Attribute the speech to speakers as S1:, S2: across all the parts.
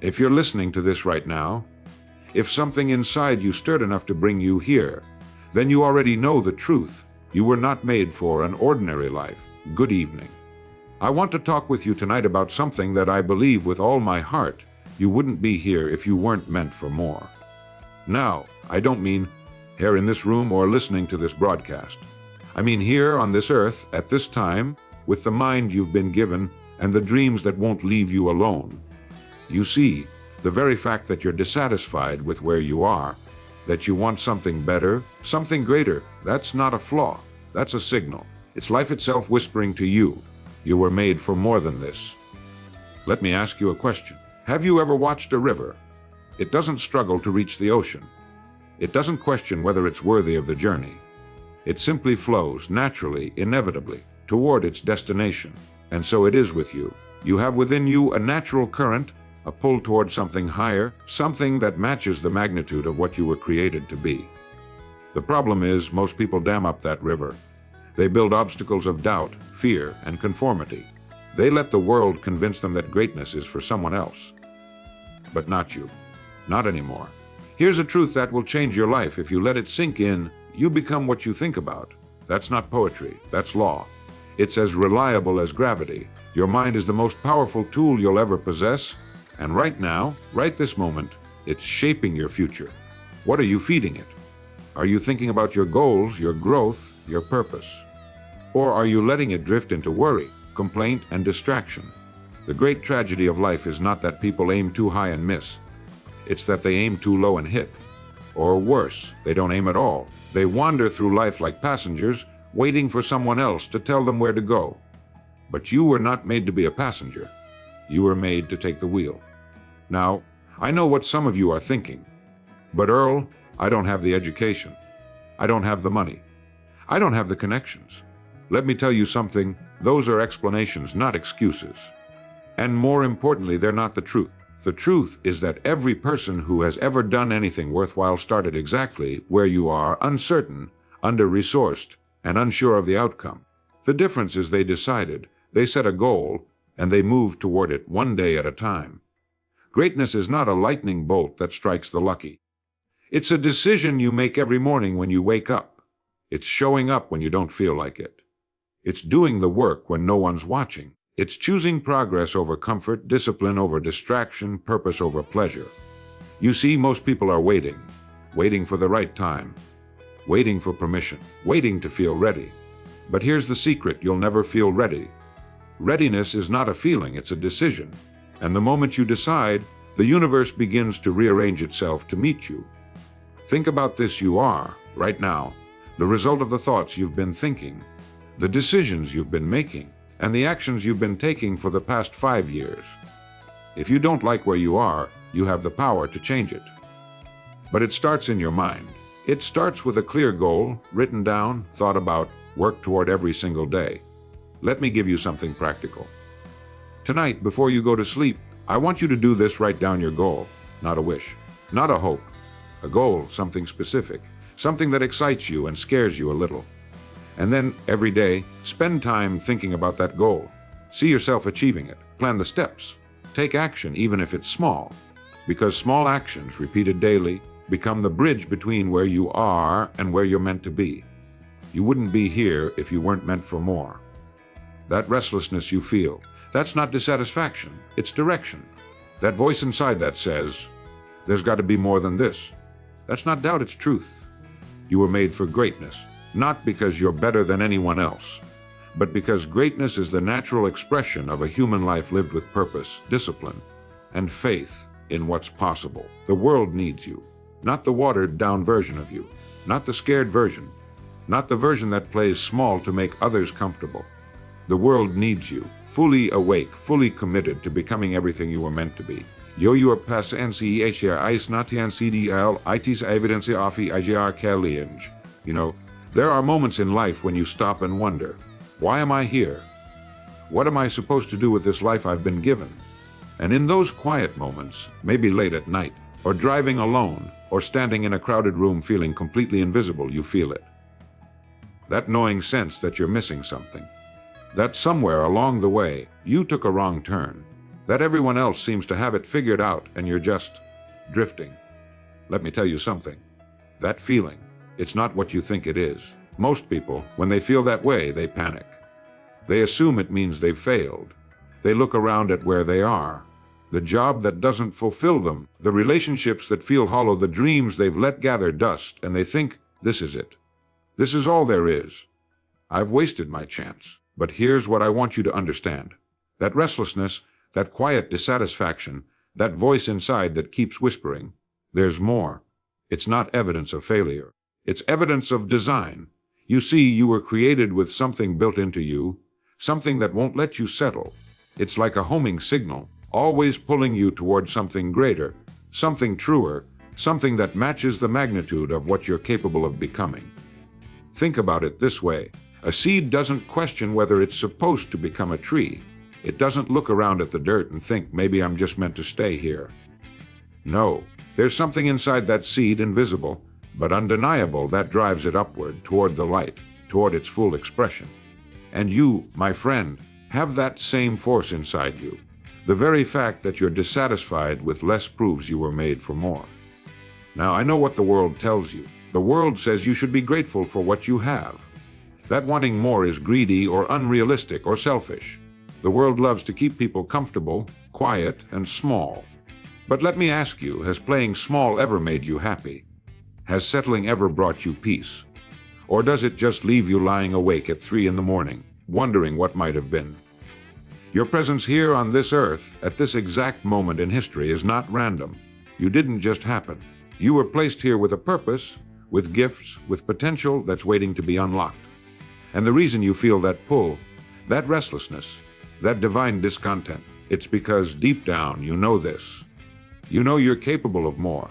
S1: If you're listening to this right now, if something inside you stirred enough to bring you here, then you already know the truth. You were not made for an ordinary life. Good evening. I want to talk with you tonight about something that I believe with all my heart. You wouldn't be here if you weren't meant for more. Now, I don't mean here in this room or listening to this broadcast. I mean here on this earth, at this time, with the mind you've been given and the dreams that won't leave you alone. You see, the very fact that you're dissatisfied with where you are, that you want something better, something greater, that's not a flaw. That's a signal. It's life itself whispering to you. You were made for more than this. Let me ask you a question. Have you ever watched a river? It doesn't struggle to reach the ocean. It doesn't question whether it's worthy of the journey. It simply flows naturally, inevitably, toward its destination. And so it is with you. You have within you a natural current, a pull toward something higher, something that matches the magnitude of what you were created to be. The problem is, most people dam up that river. They build obstacles of doubt, fear, and conformity. They let the world convince them that greatness is for someone else. But not you. Not anymore. Here's a truth that will change your life if you let it sink in. You become what you think about. That's not poetry, that's law. It's as reliable as gravity. Your mind is the most powerful tool you'll ever possess, and right now, right this moment, it's shaping your future. What are you feeding it? Are you thinking about your goals, your growth, your purpose? Or are you letting it drift into worry, complaint, and distraction? The great tragedy of life is not that people aim too high and miss. It's that they aim too low and hit. Or worse, they don't aim at all. They wander through life like passengers, waiting for someone else to tell them where to go. But you were not made to be a passenger. You were made to take the wheel. Now, I know what some of you are thinking. But Earl, I don't have the education. I don't have the money. I don't have the connections. Let me tell you something, those are explanations, not excuses. And more importantly, they're not the truth. The truth is that every person who has ever done anything worthwhile started exactly where you are, uncertain, under-resourced, and unsure of the outcome. The difference is they decided, they set a goal, and they moved toward it one day at a time. Greatness is not a lightning bolt that strikes the lucky. It's a decision you make every morning when you wake up. It's showing up when you don't feel like it. It's doing the work when no one's watching. It's choosing progress over comfort, discipline over distraction, purpose over pleasure. You see, most people are waiting for the right time, waiting for permission, waiting to feel ready. But here's the secret, you'll never feel ready. Readiness is not a feeling, it's a decision. And the moment you decide, the universe begins to rearrange itself to meet you. Think about this, you are, right now, the result of the thoughts you've been thinking, the decisions you've been making, and the actions you've been taking for the past 5 years. If you don't like where you are, you have the power to change it. But it starts in your mind. It starts with a clear goal, written down, thought about, worked toward every single day. Let me give you something practical. Tonight, before you go to sleep, I want you to do this. Write down your goal, not a wish, not a hope. A goal, something specific, something that excites you and scares you a little. And then, every day, spend time thinking about that goal. See yourself achieving it. Plan the steps. Take action, even if it's small. Because small actions, repeated daily, become the bridge between where you are and where you're meant to be. You wouldn't be here if you weren't meant for more. That restlessness you feel, that's not dissatisfaction, it's direction. That voice inside that says, there's got to be more than this. That's not doubt, it's truth. You were made for greatness. Not because you're better than anyone else, but because greatness is the natural expression of a human life lived with purpose, discipline, and faith in what's possible. The world needs you, not the watered-down version of you, not the scared version, not the version that plays small to make others comfortable. The world needs you, fully awake, fully committed to becoming everything you were meant to be. Youwere You know, there are moments in life when you stop and wonder, why am I here? What am I supposed to do with this life I've been given? And in those quiet moments, maybe late at night, or driving alone, or standing in a crowded room feeling completely invisible, you feel it. That gnawing sense that you're missing something. That somewhere along the way, you took a wrong turn. that everyone else seems to have it figured out and you're just drifting. Let me tell you something. That feeling, it's not what you think it is. Most people, when they feel that way, they panic. They assume it means they've failed. They look around at where they are, the job that doesn't fulfill them, the relationships that feel hollow, the dreams they've let gather dust, and they think, this is it. This is all there is. I've wasted my chance. But here's what I want you to understand. That restlessness, that quiet dissatisfaction, that voice inside that keeps whispering, there's more. It's not evidence of failure. It's evidence of design. You see, you were created with something built into you, something that won't let you settle. It's like a homing signal, always pulling you towards something greater, something truer, something that matches the magnitude of what you're capable of becoming. Think about it this way. A seed doesn't question whether it's supposed to become a tree. It doesn't look around at the dirt and think, maybe I'm just meant to stay here. No, there's something inside that seed, invisible, but undeniable, that drives it upward, toward the light, toward its full expression. And you, my friend, have that same force inside you. The very fact that you're dissatisfied with less proves you were made for more. Now, I know what the world tells you. The world says you should be grateful for what you have. That wanting more is greedy or unrealistic or selfish. The world loves to keep people comfortable, quiet, and small. But let me ask you, has playing small ever made you happy? Has settling ever brought you peace? Or does it just leave you lying awake at 3 in the morning, wondering what might have been? Your presence here on this earth, at this exact moment in history, is not random. You didn't just happen. You were placed here with a purpose, with gifts, with potential that's waiting to be unlocked. And the reason you feel that pull, that restlessness, that divine discontent, it's because deep down you know this. You know you're capable of more.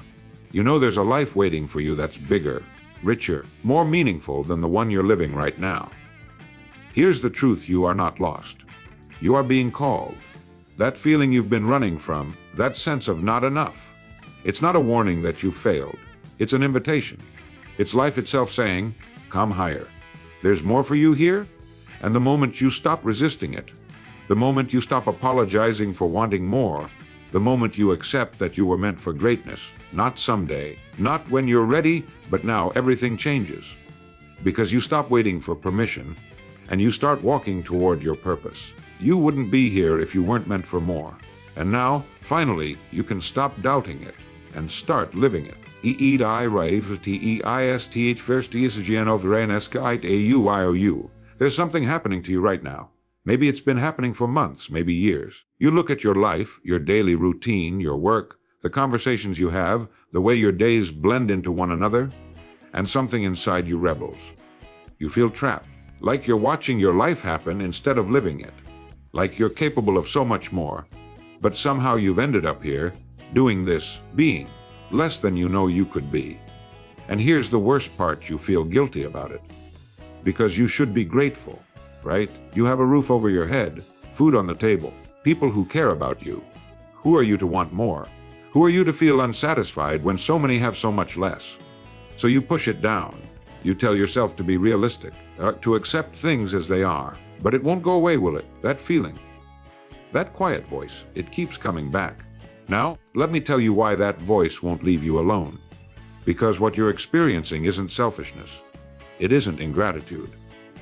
S1: You know there's a life waiting for you that's bigger, richer, more meaningful than the one you're living right now. Here's the truth: you are not lost. You are being called. That feeling you've been running from, that sense of not enough, it's not a warning that you failed. It's an invitation. It's life itself saying, come higher. There's more for you here. And the moment you stop resisting it, the moment you stop apologizing for wanting more, the moment you accept that you were meant for greatness, not someday, not when you're ready, but now, everything changes. Because you stop waiting for permission, and you start walking toward your purpose. You wouldn't be here if you weren't meant for more. And now, finally, you can stop doubting it and start living it. There's something happening to you right now. Maybe it's been happening for months, maybe years. You look at your life, your daily routine, your work, the conversations you have, the way your days blend into one another, and something inside you rebels. You feel trapped, like you're watching your life happen instead of living it, like you're capable of so much more, but somehow you've ended up here, doing this, being less than you know you could be. And here's the worst part: you feel guilty about it. Because you should be grateful, right? You have a roof over your head, food on the table, people who care about you. Who are you to want more? Who are you to feel unsatisfied when so many have so much less? So you push it down. You tell yourself to be realistic, to accept things as they are. But it won't go away, will it? That feeling, that quiet voice, it keeps coming back. Now, let me tell you why that voice won't leave you alone. Because what you're experiencing isn't selfishness. It isn't ingratitude.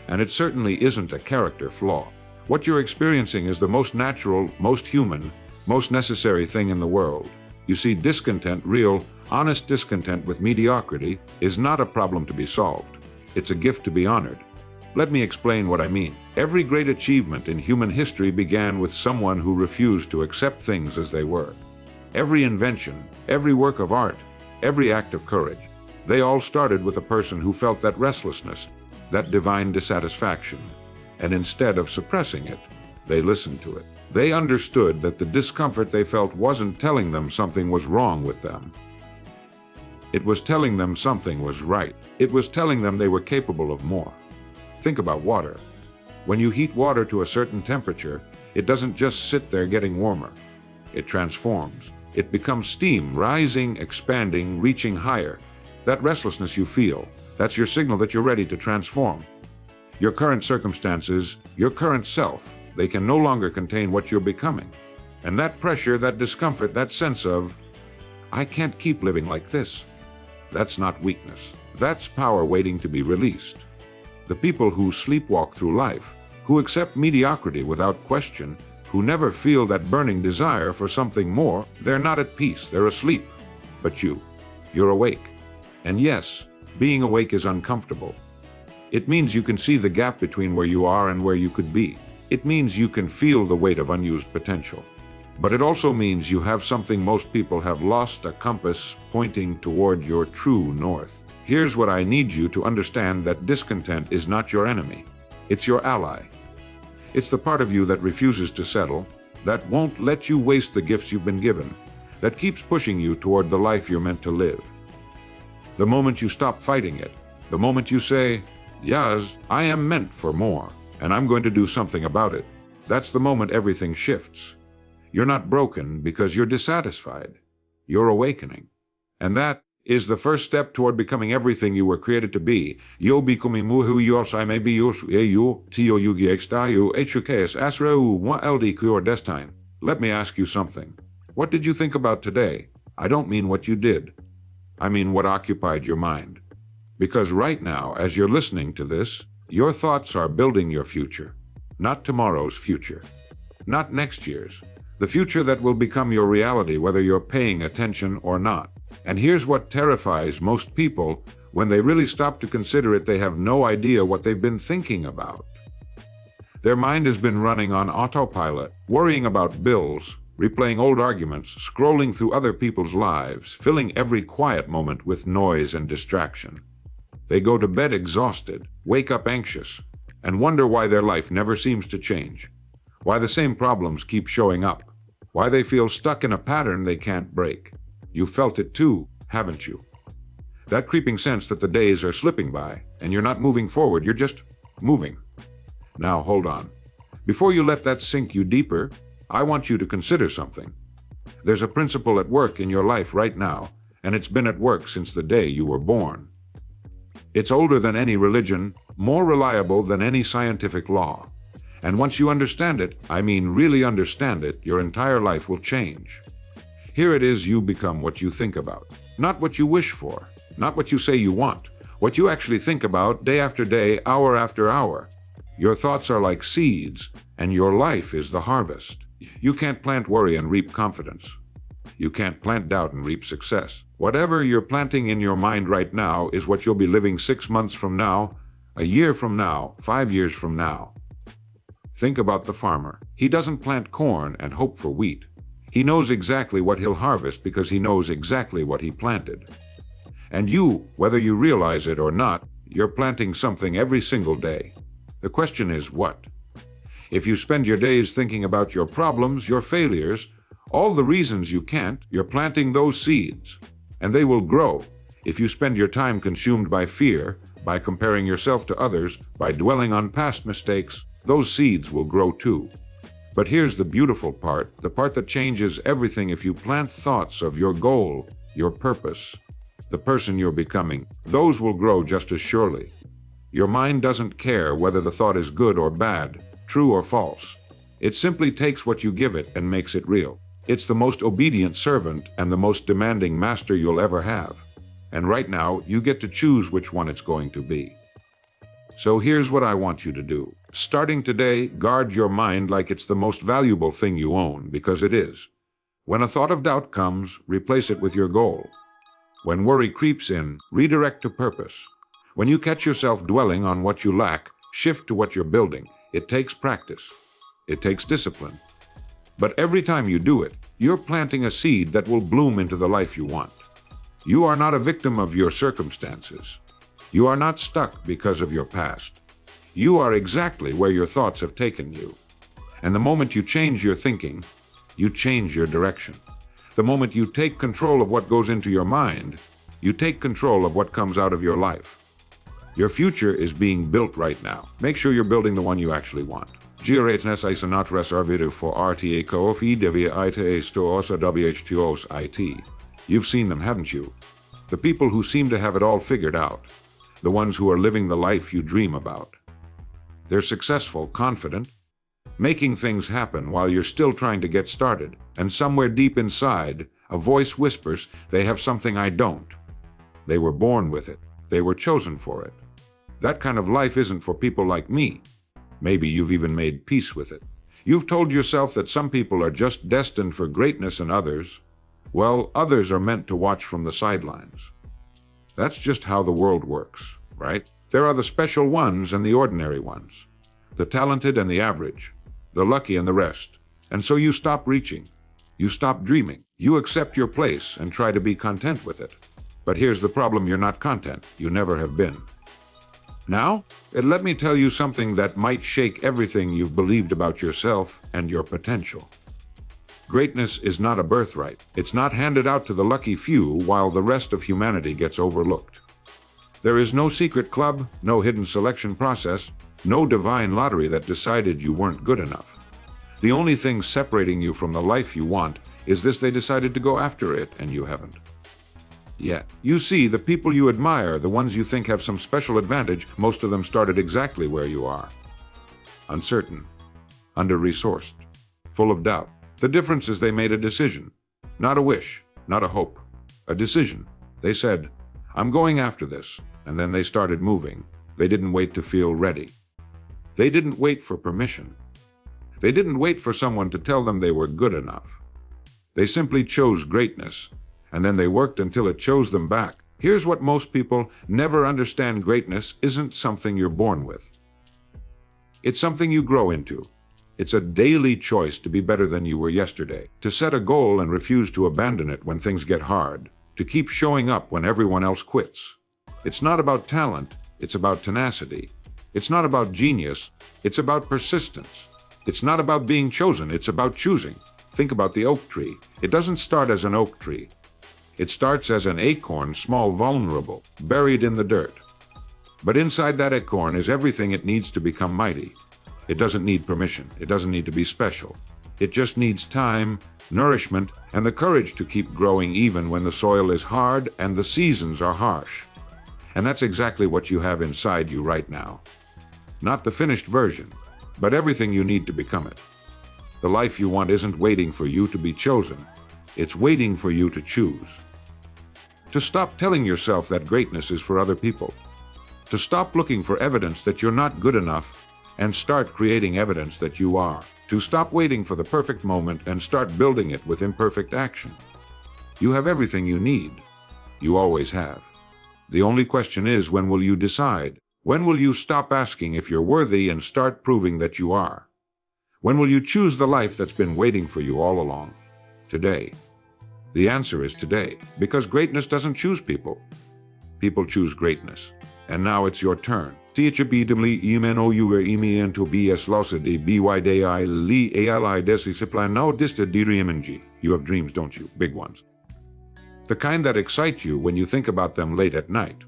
S1: And it certainly isn't a character flaw. What you're experiencing is the most natural, most human, most necessary thing in the world. You see, discontent, real, honest discontent with mediocrity, is not a problem to be solved. It's a gift to be honored. Let me explain what I mean. Every great achievement in human history began with someone who refused to accept things as they were. Every invention, every work of art, every act of courage, they all started with a person who felt that restlessness, that divine dissatisfaction, and instead of suppressing it, they listened to it. They understood that the discomfort they felt wasn't telling them something was wrong with them. It was telling them something was right. It was telling them they were capable of more. Think about water. When you heat water to a certain temperature, it doesn't just sit there getting warmer. It transforms. It becomes steam, rising, expanding, reaching higher. That restlessness you feel, that's your signal that you're ready to transform. Your current circumstances, your current self, they can no longer contain what you're becoming. And that pressure, that discomfort, that sense of, I can't keep living like this. That's not weakness. That's power waiting to be released. The people who sleepwalk through life, who accept mediocrity without question, who never feel that burning desire for something more, they're not at peace, they're asleep. But you're awake. And yes, being awake is uncomfortable. It means you can see the gap between where you are and where you could be. It means you can feel the weight of unused potential. But it also means you have something most people have lost, a compass pointing toward your true north. Here's what I need you to understand: that discontent is not your enemy. It's your ally. It's the part of you that refuses to settle, that won't let you waste the gifts you've been given, that keeps pushing you toward the life you're meant to live. The moment you stop fighting it, the moment you say, yes, I am meant for more, and I'm going to do something about it, that's the moment everything shifts. You're not broken because you're dissatisfied. You're awakening. And that is the first step toward becoming everything you were created to be. Yo becomeyourbestself ld. Let me ask you something. What did you think about today? I don't mean what you did. I mean what occupied your mind. Because right now, as you're listening to this, your thoughts are building your future. Not tomorrow's future. Not next year's. The future that will become your reality whether you're paying attention or not. And here's what terrifies most people: when they really stop to consider it, they have no idea what they've been thinking about. Their mind has been running on autopilot, worrying about bills, replaying old arguments, scrolling through other people's lives, filling every quiet moment with noise and distraction. They go to bed exhausted, wake up anxious, and wonder why their life never seems to change, why the same problems keep showing up, why they feel stuck in a pattern they can't break. You felt it too, haven't you? That creeping sense that the days are slipping by and you're not moving forward, you're just moving. Now hold on. Before you let that sink you deeper, I want you to consider something. There's a principle at work in your life right now, and it's been at work since the day you were born. It's older than any religion, more reliable than any scientific law. And once you understand it, I mean really understand it, your entire life will change. Here it is: you become what you think about. Not what you wish for, not what you say you want, what you actually think about day after day, hour after hour. Your thoughts are like seeds, and your life is the harvest. You can't plant worry and reap confidence. You can't plant doubt and reap success. Whatever you're planting in your mind right now is what you'll be living 6 months from now, a year from now, 5 years from now. Think about the farmer. He doesn't plant corn and hope for wheat. He knows exactly what he'll harvest because he knows exactly what he planted. And you, whether you realize it or not, you're planting something every single day. The question is what? If you spend your days thinking about your problems, your failures, all the reasons you can't, you're planting those seeds, and they will grow. If you spend your time consumed by fear, by comparing yourself to others, by dwelling on past mistakes, those seeds will grow too. But here's the beautiful part, the part that changes everything. If you plant thoughts of your goal, your purpose, the person you're becoming, those will grow just as surely. Your mind doesn't care whether the thought is good or bad, true or false. It simply takes what you give it and makes it real. It's the most obedient servant and the most demanding master you'll ever have. And right now, you get to choose which one it's going to be. So here's what I want you to do. Starting today, guard your mind like it's the most valuable thing you own, because it is. When a thought of doubt comes, replace it with your goal. When worry creeps in, redirect to purpose. When you catch yourself dwelling on what you lack, shift to what you're building. It takes practice. It takes discipline. But every time you do it, you're planting a seed that will bloom into the life you want. You are not a victim of your circumstances. You are not stuck because of your past. You are exactly where your thoughts have taken you. And the moment you change your thinking, you change your direction. The moment you take control of what goes into your mind, you take control of what comes out of your life. Your future is being built right now. Make sure you're building the one you actually want. You've seen them, haven't you? The people who seem to have it all figured out. The ones who are living the life you dream about. They're successful, confident, making things happen while you're still trying to get started, and somewhere deep inside, a voice whispers, they have something I don't. They were born with it. They were chosen for it. That kind of life isn't for people like me. Maybe you've even made peace with it. You've told yourself that some people are just destined for greatness and others, well, others are meant to watch from the sidelines. That's just how the world works, right? There are the special ones and the ordinary ones, the talented and the average, the lucky and the rest. And so you stop reaching. You stop dreaming. You accept your place and try to be content with it. But here's the problem, you're not content. You never have been. Now, let me tell you something that might shake everything you've believed about yourself and your potential. Greatness is not a birthright. It's not handed out to the lucky few while the rest of humanity gets overlooked. There is no secret club, no hidden selection process, no divine lottery that decided you weren't good enough. The only thing separating you from the life you want is this: they decided to go after it and you haven't. Yet, you see, the people you admire, the ones you think have some special advantage, most of them started exactly where you are. Uncertain, under-resourced, full of doubt. The difference is they made a decision. Not a wish, not a hope. A decision. They said, I'm going after this. And then they started moving. They didn't wait to feel ready. They didn't wait for permission. They didn't wait for someone to tell them they were good enough. They simply chose greatness, and then they worked until it chose them back. Here's what most people never understand: greatness isn't something you're born with. It's something you grow into. It's a daily choice to be better than you were yesterday, to set a goal and refuse to abandon it when things get hard, to keep showing up when everyone else quits. It's not about talent, it's about tenacity. It's not about genius, it's about persistence. It's not about being chosen, it's about choosing. Think about the oak tree. It doesn't start as an oak tree. It starts as an acorn, small, vulnerable, buried in the dirt. But inside that acorn is everything it needs to become mighty. It doesn't need permission. It doesn't need to be special. It just needs time, nourishment, and the courage to keep growing even when the soil is hard and the seasons are harsh. And that's exactly what you have inside you right now. Not the finished version, but everything you need to become it. The life you want isn't waiting for you to be chosen. It's waiting for you to choose. To stop telling yourself that greatness is for other people. To stop looking for evidence that you're not good enough and start creating evidence that you are. To stop waiting for the perfect moment and start building it with imperfect action. You have everything you need. You always have. The only question is, when will you decide? When will you stop asking if you're worthy and start proving that you are? When will you choose the life that's been waiting for you all along? Today. The answer is today, because greatness doesn't choose people. People choose greatness. And now it's your turn. You have dreams, don't you? Big ones. The kind that excite you when you think about them late at night.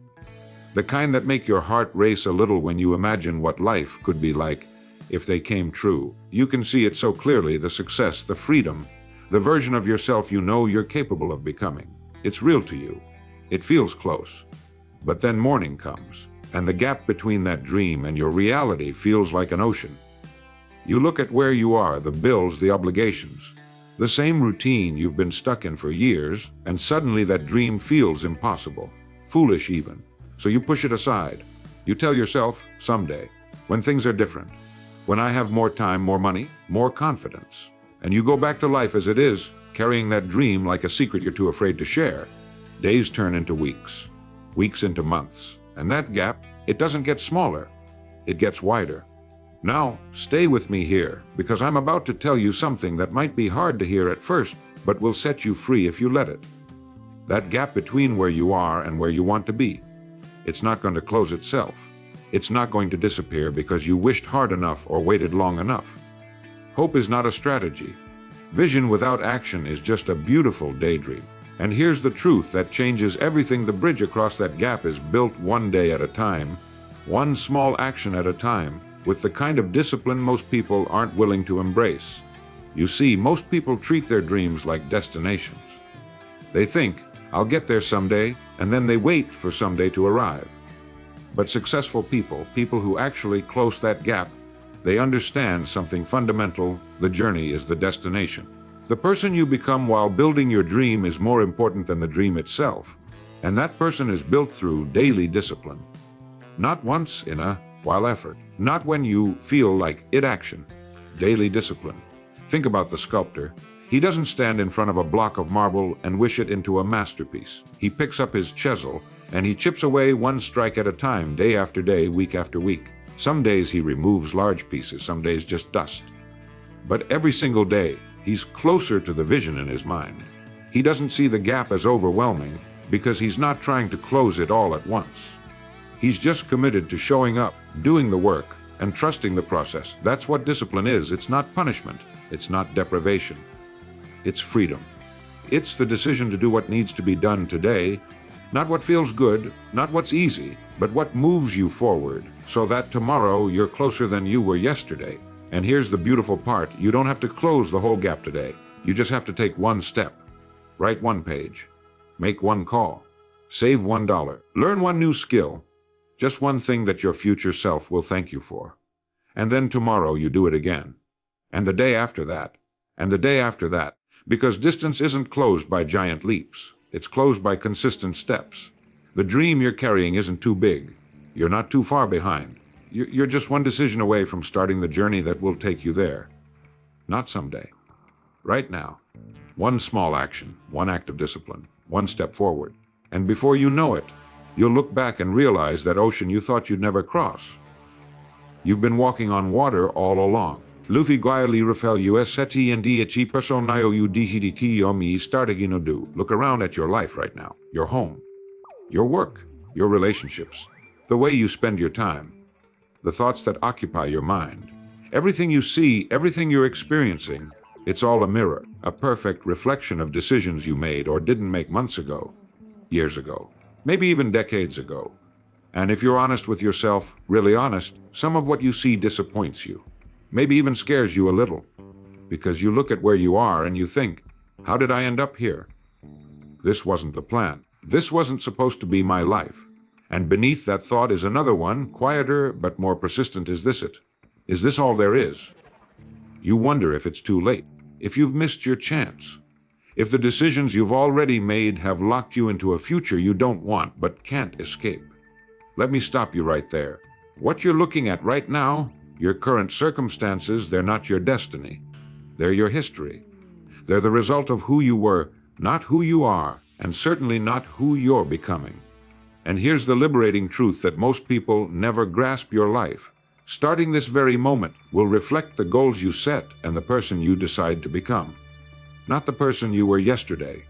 S1: The kind that make your heart race a little when you imagine what life could be like if they came true. You can see it so clearly, the success, the freedom, the version of yourself you know you're capable of becoming. It's real to you. It feels close. But then morning comes, and the gap between that dream and your reality feels like an ocean. You look at where you are, the bills, the obligations, the same routine you've been stuck in for years, and suddenly that dream feels impossible, foolish even. So you push it aside. You tell yourself, someday, when things are different, when I have more time, more money, more confidence. And you go back to life as it is, carrying that dream like a secret you're too afraid to share. Days turn into weeks, weeks into months, and that gap, it doesn't get smaller, it gets wider. Now, stay with me here, because I'm about to tell you something that might be hard to hear at first, but will set you free if you let it. That gap between where you are and where you want to be, it's not going to close itself. It's not going to disappear because you wished hard enough or waited long enough. Hope is not a strategy. Vision without action is just a beautiful daydream. And here's the truth that changes everything: the bridge across that gap is built one day at a time, one small action at a time, with the kind of discipline most people aren't willing to embrace. You see, most people treat their dreams like destinations. They think, I'll get there someday, and then they wait for someday to arrive. But successful people, people who actually close that gap, They understand something fundamental: the journey is the destination. The person you become while building your dream is more important than the dream itself, and that person is built through daily discipline. Not once in a while effort, not when you feel like it action. Daily discipline. Think about the sculptor. He doesn't stand in front of a block of marble and wish it into a masterpiece. He picks up his chisel and he chips away one strike at a time, day after day, week after week. Some days he removes large pieces, some days just dust. But every single day, he's closer to the vision in his mind. He doesn't see the gap as overwhelming because he's not trying to close it all at once. He's just committed to showing up, doing the work, and trusting the process. That's what discipline is. It's not punishment. It's not deprivation. It's freedom. It's the decision to do what needs to be done today, not what feels good, not what's easy, but what moves you forward, so that tomorrow you're closer than you were yesterday. And here's the beautiful part: you don't have to close the whole gap today. You just have to take one step. Write one page. Make one call. Save $1. Learn one new skill. Just one thing that your future self will thank you for. And then tomorrow you do it again. And the day after that. And the day after that. Because distance isn't closed by giant leaps. It's closed by consistent steps. The dream you're carrying isn't too big. You're not too far behind. You're just one decision away from starting the journey that will take you there. Not someday. Right now. One small action, one act of discipline, one step forward. And before you know it, you'll look back and realize that ocean you thought you'd never cross. You've been walking on water all along. Luffy Guayali Rafael USET and DHE Personayo UDGDT Yomi Startaginodu. Look around at your life right now. Your home. Your work. Your relationships. The way you spend your time. The thoughts that occupy your mind. Everything you see, everything you're experiencing, it's all a mirror, a perfect reflection of decisions you made or didn't make months ago, years ago, maybe even decades ago. And if you're honest with yourself, really honest, some of what you see disappoints you, maybe even scares you a little, because you look at where you are and you think, how did I end up here? This wasn't the plan. This wasn't supposed to be my life. And beneath that thought is another one, quieter but more persistent. Is this it? Is this all there is? You wonder if it's too late, if you've missed your chance, if the decisions you've already made have locked you into a future you don't want but can't escape. Let me stop you right there. What you're looking at right now, your current circumstances, they're not your destiny. They're your history. They're the result of who you were, not who you are, and certainly not who you're becoming. And here's the liberating truth that most people never grasp: your life, starting this very moment, will reflect the goals you set and the person you decide to become. Not the person you were yesterday.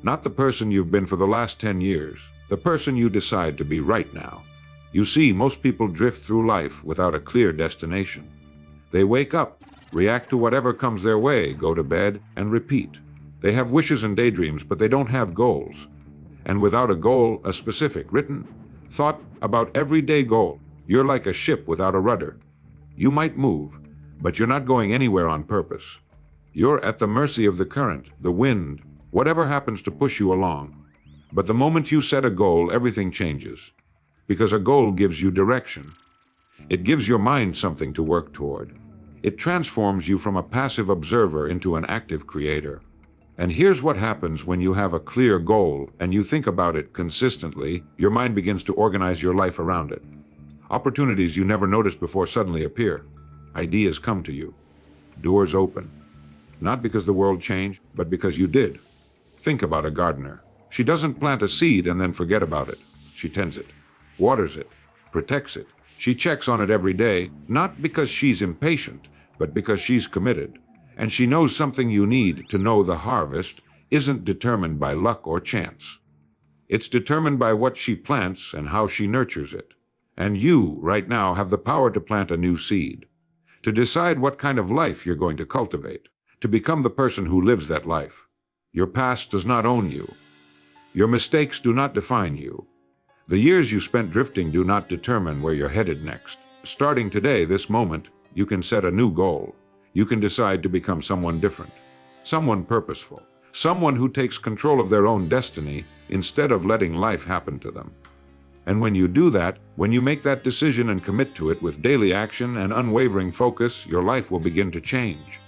S1: Not the person you've been for the last 10 years. The person you decide to be right now. You see, most people drift through life without a clear destination. They wake up, react to whatever comes their way, go to bed, and repeat. They have wishes and daydreams, but they don't have goals. And without a goal, a specific, written, thought about everyday goal, you're like a ship without a rudder. You might move, but you're not going anywhere on purpose. You're at the mercy of the current, the wind, whatever happens to push you along. But the moment you set a goal, everything changes. Because a goal gives you direction. It gives your mind something to work toward. It transforms you from a passive observer into an active creator. And here's what happens when you have a clear goal and you think about it consistently. Your mind begins to organize your life around it. Opportunities you never noticed before suddenly appear. Ideas come to you. Doors open. Not because the world changed, but because you did. Think about a gardener. She doesn't plant a seed and then forget about it. She tends it, waters it, protects it. She checks on it every day, not because she's impatient, but because she's committed. And she knows something you need to know: the harvest isn't determined by luck or chance. It's determined by what she plants and how she nurtures it. And you, right now, have the power to plant a new seed, to decide what kind of life you're going to cultivate, to become the person who lives that life. Your past does not own you. Your mistakes do not define you. The years you spent drifting do not determine where you're headed next. Starting today, this moment, you can set a new goal. You can decide to become someone different, someone purposeful, someone who takes control of their own destiny instead of letting life happen to them. And when you do that, when you make that decision and commit to it with daily action and unwavering focus, your life will begin to change.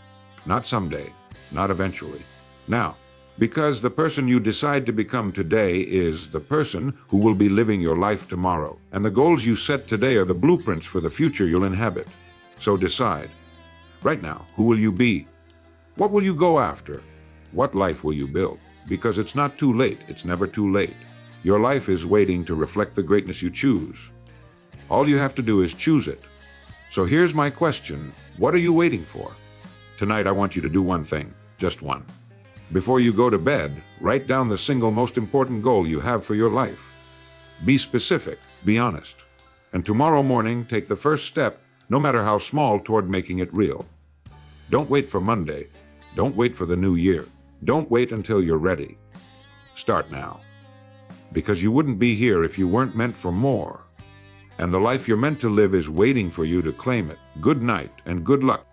S1: Not someday, not eventually. Now, because the person you decide to become today is the person who will be living your life tomorrow. And the goals you set today are the blueprints for the future you'll inhabit. So decide. Right now, who will you be? What will you go after? What life will you build? Because it's not too late. It's never too late. Your life is waiting to reflect the greatness you choose. All you have to do is choose it. So here's my question. What are you waiting for? Tonight, I want you to do one thing. Just one. Before you go to bed, write down the single most important goal you have for your life. Be specific, be honest. And tomorrow morning, take the first step, no matter how small, toward making it real. Don't wait for Monday. Don't wait for the new year. Don't wait until you're ready. Start now. Because you wouldn't be here if you weren't meant for more. And the life you're meant to live is waiting for you to claim it. Good night and good luck.